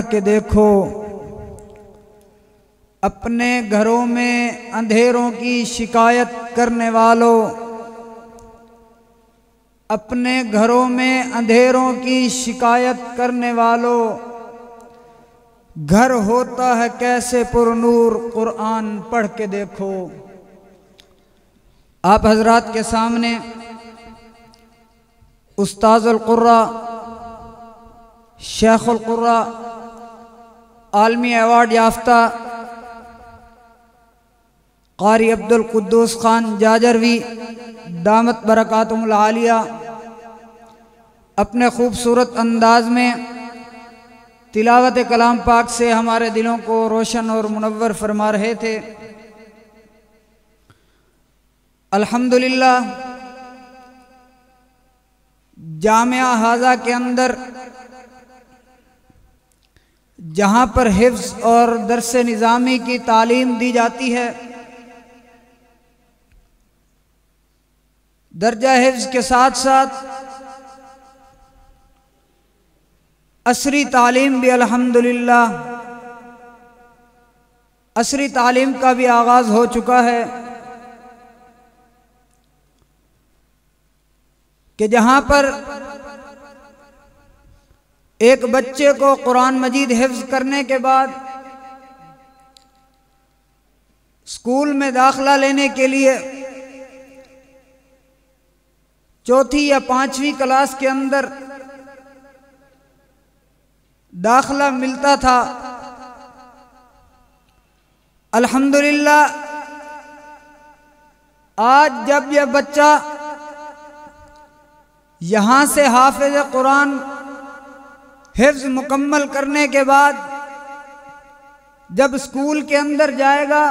के देखो, अपने घरों में अंधेरों की शिकायत करने वालों, अपने घरों में अंधेरों की शिकायत करने वालों, घर होता है कैसे पुरनूर, कुरान पढ़ के देखो। आप हजरात के सामने उस्ताजुल कुर्रा, शेखुल कुर्रा, आलमी अवार्ड याफ्ता कारी अब्दुल कुद्दूस खान जाजरवी दामत बरकातुहुल आलिया अपने खूबसूरत अंदाज में तिलावत कलाम पाक से हमारे दिलों को रोशन और मुनव्वर फरमा रहे थे। अल्हम्दुलिल्लाह, जामिया हाजा के अंदर जहाँ पर हिफ्ज़ और दर्स निज़ामी की तालीम दी जाती है, दर्जा हिफ्ज़ के साथ साथ असरी तालीम भी अल्हम्दुलिल्लाह असरी तालीम का भी आगाज़ हो चुका है कि जहाँ पर एक बच्चे को कुरान मजीद हिफ्ज़ करने के बाद स्कूल में दाखिला लेने के लिए चौथी या पांचवी क्लास के अंदर दाखिला मिलता था, अल्हम्दुलिल्लाह आज जब यह बच्चा यहाँ से हाफिज़ कुरान हिफ्ज़ मुकम्मल करने के बाद जब स्कूल के अंदर जाएगा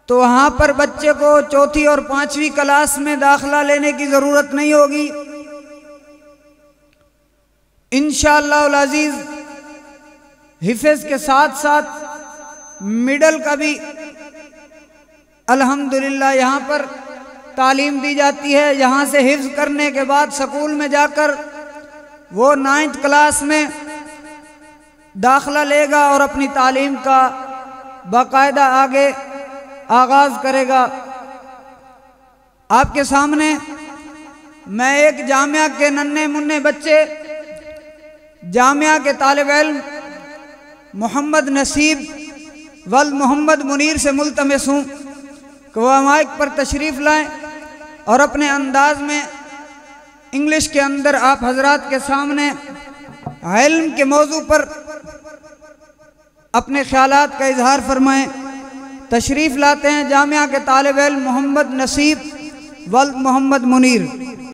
तो वहाँ पर बच्चे को चौथी और पांचवी क्लास में दाखिला लेने की ज़रूरत नहीं होगी। इंशाअल्लाह अज़ीज़ हिफ़्ज़ के साथ साथ मिडल का भी अल्हम्दुलिल्लाह यहाँ पर तालीम दी जाती है। यहाँ से हिफ्ज़ करने के बाद स्कूल में जाकर वो 9th क्लास में दाखिला लेगा और अपनी तालीम का बाकायदा आगे आगाज़ करेगा। आपके सामने मैं एक जामिया के नन्हे मुन्ने बच्चे, जामिया के तालिब इल्म मोहम्मद नसीब वल मोहम्मद मुनीर से मुल्तमिस हूँ कि वह माइक पर तशरीफ़ लाएं और अपने अंदाज में इंग्लिश के अंदर आप हजरात के सामने इल्म के मौजू पर अपने ख्यालात का इजहार फरमाएं। तशरीफ़ लाते हैं जामिया के तालिब इल्म मोहम्मद नसीब वल मोहम्मद मुनीर।